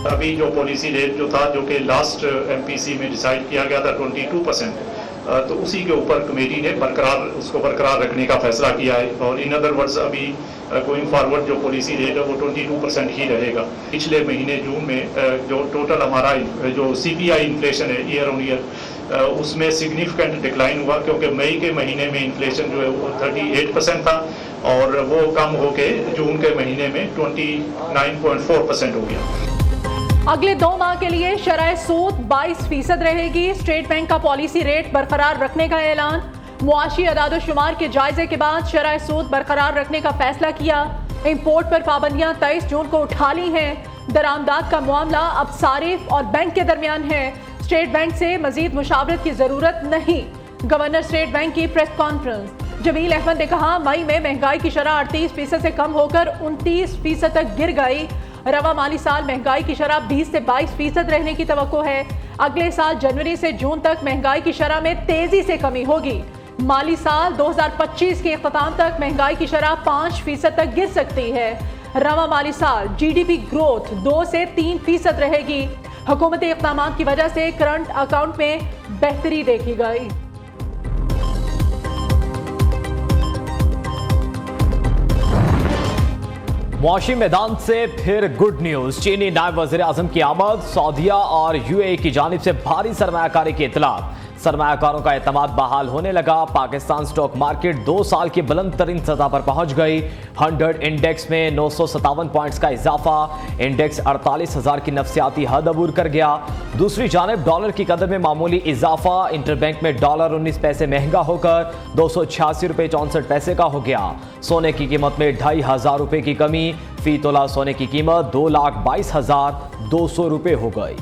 अभी जो policy rate जो था, जो कि लास्ट MPC में डिसाइड किया गया था 22%, तो उसी के ऊपर कमेटी ने उसको बरकरार रखने का फैसला किया है। और इन अदर वर्ड्स अभी गोइंग फॉरवर्ड जो पॉलिसी रेट है वो 22% ही रहेगा। पिछले महीने जून में जो टोटल हमारा जो CPI इन्फ्लेशन है ईयर ऑन ईयर, उसमें सिग्निफिकेंट डिक्लाइन हुआ, क्योंकि मई के महीने में इन्फ्लेशन जो है वो 38% था और वो कम होके जून के महीने में 29.4% हो गया। अगले 2 माह के लिए शरह सूद 22% रहेगी। स्टेट बैंक का पॉलिसी रेट बरकरार रखने का ऐलान। मुआशी अदाद-ओ-शुमार के जायजे के बाद शरह सूद बरकरार रखने का फैसला किया। इंपोर्ट पर पाबंदियां 23 जून को उठा ली हैं। दरामदाद का मामला अब सारिफ और बैंक के दरमियान है। स्टेट बैंक से मजीद मुशावरत की जरूरत नहीं। गवर्नर स्टेट बैंक की प्रेस कॉन्फ्रेंस। जमील अहमद ने कहा, मई में महंगाई की शरह 38% से कम होकर 29% तक गिर गई। रवा माली साल महंगाई की शरह 20 से 22% रहने की तवक्को है। अगले साल जनवरी से जून तक महंगाई की शरह में तेजी से कमी होगी। माली साल 2025 के इख्तिताम तक महंगाई की शरह 5% तक गिर सकती है। रवा माली साल GDP ग्रोथ 2 से 3% रहेगी। हुकूमती इक़दामात की वजह से करंट अकाउंट में बेहतरी देखी गई। मुआशी मैदान से फिर गुड न्यूज। चीनी नायब वज़ीर आज़म की आमद, सऊदीया और UAE की जानिब से भारी सरमायाकारी की इतलात। सरमायाकारों का एतमाद बहाल होने लगा। पाकिस्तान स्टॉक मार्केट 2 साल की बुलंद तरीन सतह पर पहुंच गई। 100 इंडेक्स में 957 पॉइंट्स का इजाफा। इंडेक्स 48,000 की नफसियाती हद अबूर कर गया। दूसरी जानिब डॉलर की कदर में मामूली इजाफा। इंटरबैंक में डॉलर 19 पैसे महंगा होकर 286 रुपये 64 पैसे का हो गया। सोने की कीमत में 2,500 रुपये की कमी। फी तोला सोने की कीमत 2,22,200 रुपये हो गई।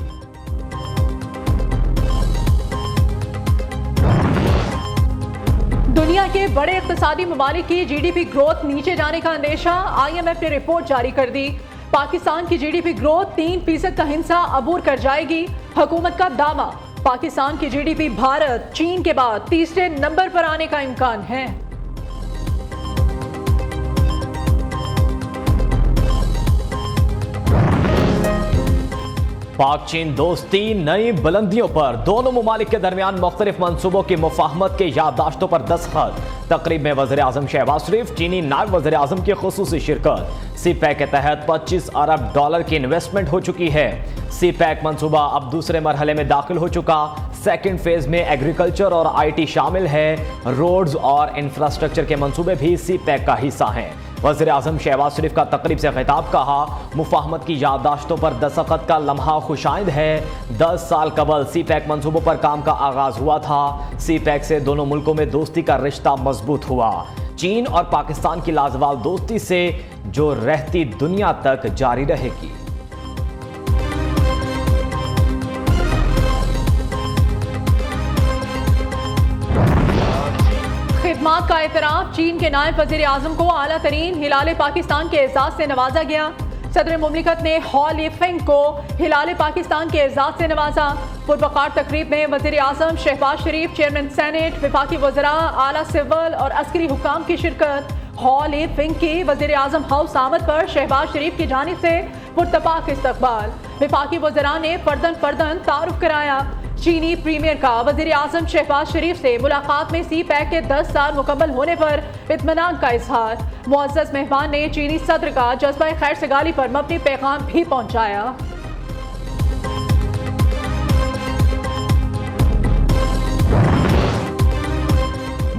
दुनिया के बड़े इक़्तिसादी ममालिक की GDP ग्रोथ नीचे जाने का अंदेशा। IMF ने रिपोर्ट जारी कर दी। पाकिस्तान की GDP ग्रोथ 3% का हिस्सा अबूर कर जाएगी। हुकूमत का दावा, पाकिस्तान की GDP भारत, चीन के बाद तीसरे नंबर पर आने का इम्कान है। पाक चीन दोस्ती नई बुलंदियों पर। दोनों ममालिक के दरमियान मुख्तलिफ मनसूबों की मुफाहमत के याददाश्तों पर दस्तखत। तकरीब में वज़ीर आज़म शहबाज शरीफ, चीनी नायब वज़ीर आज़म की खुसूसी शिरकत। CPEC के तहत $25 अरब की इन्वेस्टमेंट हो चुकी है। CPEC मनसूबा अब दूसरे मरहले में दाखिल हो चुका। सेकेंड फेज में एग्रीकल्चर और IT शामिल है। रोड्स और इंफ्रास्ट्रक्चर के मनसूबे भी CPEC का हिस्सा हैं। वज़ीर आज़म शहबाज शरीफ का तकरीब से खिताब, कहा, मुफाहमत की याददाश्तों पर दस्तखत का लम्हा खुशाइंद है। 10 साल कबल CPEC मनसूबों पर काम का आगाज हुआ था। CPEC से दोनों मुल्कों में दोस्ती का रिश्ता मजबूत हुआ। चीन और पाकिस्तान की लाजवाल दोस्ती से जो रहती दुनिया तक जारी रहेगी। खिदमात का एतराफ़। चीन के नायब वज़ीर आज़म को आला तरीन हिलाल पाकिस्तान के एजाज़ से नवाजा गया। सदर मुमलिकत ने हॉ लीफेंग को हिलाल पाकिस्तान के एजाज़ से नवाजा। पुरवकार तकरीब में वज़ीर आज़म शहबाज शरीफ, चेयरमैन सेनेट, विफाकी वज़रा, आला सिविल और अस्करी हुक्काम की शिरकत। हॉ लीफेंग की वज़ीर आज़म हाउस आमद पर शहबाज शरीफ की जानिब से पुरतपाक इस्तकबाल। विफाकी वज़रा ने फर्दन तारुफ कराया। चीनी प्रीमियर का वज़ीर आज़म शहबाज शरीफ से मुलाकात में CPEC के 10 साल मुकम्मल होने पर इत्मीनान का इजहार। मुअज़्ज़ज़ मेहमान ने चीनी सदर का जज्बा खैर सगाली पर मबनी पैगाम भी पहुँचाया।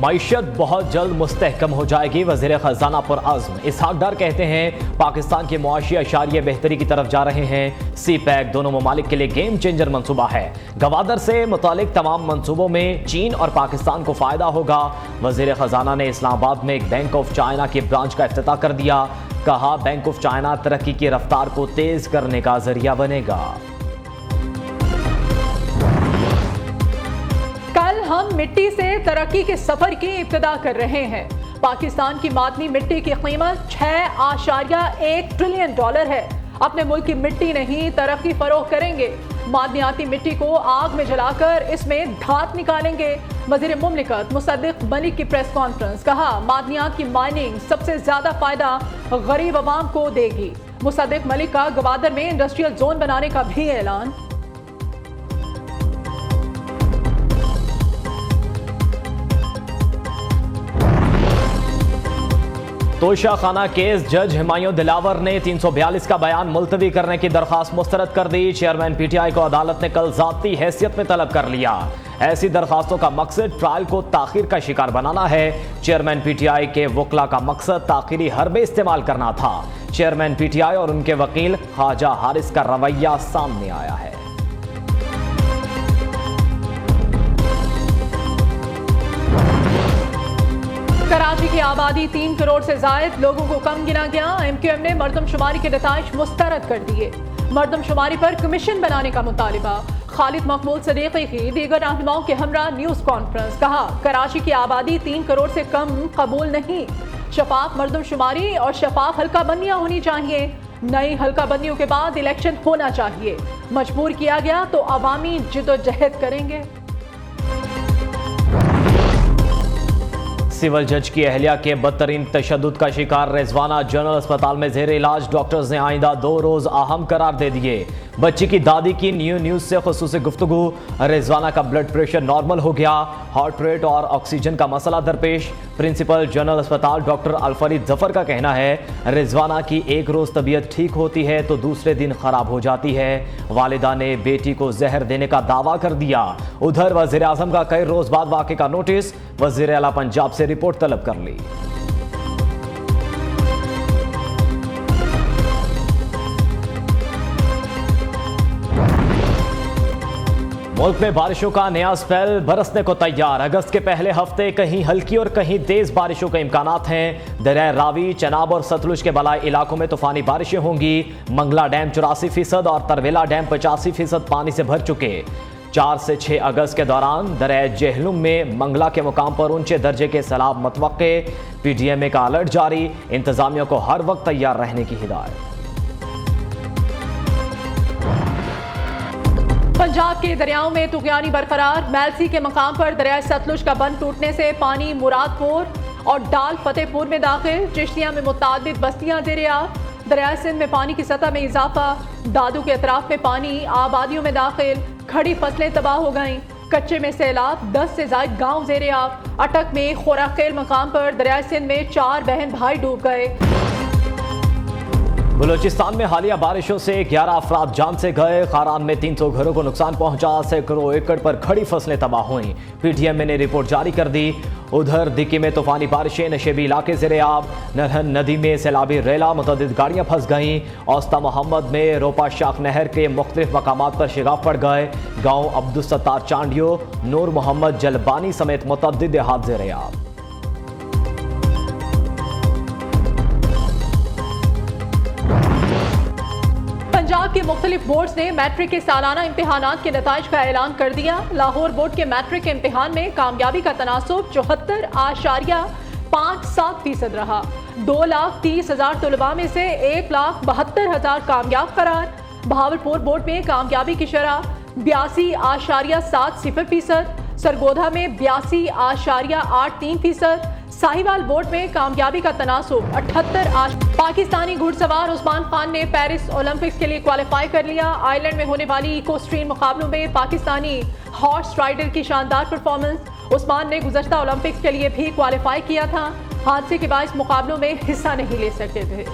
मईशत बहुत जल्द मुस्तहकम हो जाएगी। वज़ीर ख़ज़ाना पुरअज़्म इसहाक डार कहते हैं, पाकिस्तान के मुआशी अशारिये बेहतरी की तरफ जा रहे हैं। CPEC दोनों ममालिक के लिए गेम चेंजर मनसूबा है। गवादर से मुतालिक तमाम मनसूबों में चीन और पाकिस्तान को फ़ायदा होगा। वज़ीर ख़ज़ाना ने इस्लामाबाद में एक बैंक ऑफ चाइना की ब्रांच का इफ्तिताह कर दिया। कहा, बैंक ऑफ चाइना तरक्की की रफ्तार को तेज़ करने का जरिया बनेगा। हम मिट्टी से तरक्की के सफर की इब्तिदा कर रहे हैं। पाकिस्तान की मादनी मिट्टी की कीमत $6.1 ट्रिलियन है। अपने मुल्क की मिट्टी नहीं, तरक्की फरोग करेंगे। मादनियाती मिट्टी को आग में जलाकर इसमें धात निकालेंगे। वज़ीर मुमलिकत मुसद्दिक मलिक की प्रेस कॉन्फ्रेंस, कहा, मादनियात की माइनिंग सबसे ज्यादा फायदा गरीब अवाम को देगी। मुसद्दिक मलिक का गवादर में इंडस्ट्रियल जोन बनाने का भी ऐलान। तोशाखाना केस जज हुमायूं दिलावर ने 342 का बयान मुलतवी करने की दरखास्त मुस्तरद कर दी। चेयरमैन पीटीआई को अदालत ने कल ज़ाती हैसियत में तलब कर लिया। ऐसी दरखास्तों का मकसद ट्रायल को ताखीर का शिकार बनाना है। चेयरमैन पीटीआई के वकला का मकसद ताखीरी हरबे इस्तेमाल करना था। चेयरमैन पीटीआई और उनके वकील ख्वाजा हारिस का रवैया सामने आया है। कराची की आबादी 3 करोड़ से जायद लोगों को कम गिना गया। एमक्यूएम ने मरदमशुमारी के नताइज मुस्तरद कर दिए। मरदमशुमारी पर कमीशन बनाने का मुतालिबा। खालिद मकबूल सदीकी की दीगर रहनुमाओं के हमरा न्यूज़ कॉन्फ्रेंस। कहा, कराची की आबादी 3 करोड़ से कम कबूल नहीं। शफाफ मरदमशुमारी और शफाफ हल्का बंदियां होनी चाहिए। नई हल्का बंदियों के बाद इलेक्शन होना चाहिए। मजबूर किया गया तो अवामी जिद्दोजहद करेंगे। सिविल जज की अहलिया के बदतरीन तशद्दुद का शिकार रिजवाना जनरल अस्पताल में जेर इलाज। डॉक्टर्स ने आइंदा 2 रोज अहम करार दे दिए। बच्ची की दादी की न्यूज़ से खुसूसी गुफ्तगू। रिजवाना का ब्लड प्रेशर नॉर्मल हो गया। हार्ट रेट और ऑक्सीजन का मसला दरपेश। प्रिंसिपल जनरल अस्पताल डॉक्टर अल्फरीद जफर का कहना है, रिजवाना की एक रोज तबीयत ठीक होती है तो दूसरे दिन खराब हो जाती है। वालिदा ने बेटी को जहर देने का दावा कर दिया। उधर वजीर आजम का कई रोज बाद वाक़े का नोटिस। वजीर आला पंजाब से रिपोर्ट तलब कर ली। मुल्क में बारिशों का नया स्पेल बरसने को तैयार। अगस्त के पहले हफ्ते कहीं हल्की और कहीं तेज बारिशों के इम्कानात हैं। दरिया रावी, चनाब और सतलुज के बलाई इलाकों में तूफानी बारिशें होंगी। मंगला डैम 84% और तरवेला डैम 85% पानी से भर चुके। 4 से 6 अगस्त के दौरान दरिया जेहलुम में मंगला के मुकाम पर ऊंचे दर्जे के सैलाब मतवक्के। पीडीएमए का अलर्ट जारी। इंतजामिया को हर वक्त तैयार रहने की हिदायत। पंजाब के दरियाओं में तुगयानी बरकरार। मैलसी के मकाम पर दरिया सतलुज का बंद टूटने से पानी मुरादपुर और डाल फतेहपुर में दाखिल। चिश्तिया में मुतादिद बस्तियां ज़ेर-ए-आब। दरिया सिंध में पानी की सतह में इजाफा। दादू के अतराफ में पानी आबादियों में दाखिल। खड़ी फसलें तबाह हो गईं। कच्चे में सैलाब। 10 से ज्यादा गाँव ज़ेर-ए-आब। अटक में खोराखेल मकाम पर दरिया सिंध में 4 बहन भाई डूब गए। बलूचिस्तान में हालिया बारिशों से 11 अफराद जान से गए। खारान में 300 घरों को नुकसान पहुंचा। सैकड़ों एकड़ पर खड़ी फसलें तबाह हुई। पीटीएमए ने रिपोर्ट जारी कर दी। उधर दिक्की में तूफानी बारिशें। नशेबी इलाके ज़ेर-ए-आब। नरहन नदी में सैलाबी रेला। मुतअद्दिद गाड़ियां फंस गईं। औस्ता मोहम्मद में रोपा शाख नहर के मुख्तलिफ मकामात पर शिगाफ पड़ गए। गाँव अब्दुलसत्तार चांडियो, नूर मोहम्मद जलबानी समेत मुतअद्दिद देहात ज़ेर-ए-आब। पंजाब के मुख्तलिफ बोर्ड्स ने मैट्रिक के सालाना इम्तिहानात के नताइज का ऐलान कर दिया। लाहौर बोर्ड के मैट्रिक के इम्तिहान में कामयाबी का तनासुब 74.57% रहा। 2,30,000 तलबा में से 1,72,000 कामयाब करार। बहावलपुर बोर्ड में कामयाबी की शरह 82.70%। सरगोधा में 82.83%। साहिवाल बोर्ड में कामयाबी का तनासुब 78। पाकिस्तानी घुड़सवार उस्मान खान ने पेरिस ओलंपिक्स के लिए क्वालिफाई कर लिया। आयरलैंड में होने वाली इको स्ट्रीम मुकाबलों में पाकिस्तानी हॉर्स राइडर की शानदार परफॉर्मेंस। उस्मान ने गुज़श्ता ओलंपिक्स के लिए भी क्वालिफाई किया था। हादसे के बाद मुकाबलों में हिस्सा नहीं ले सकते थे।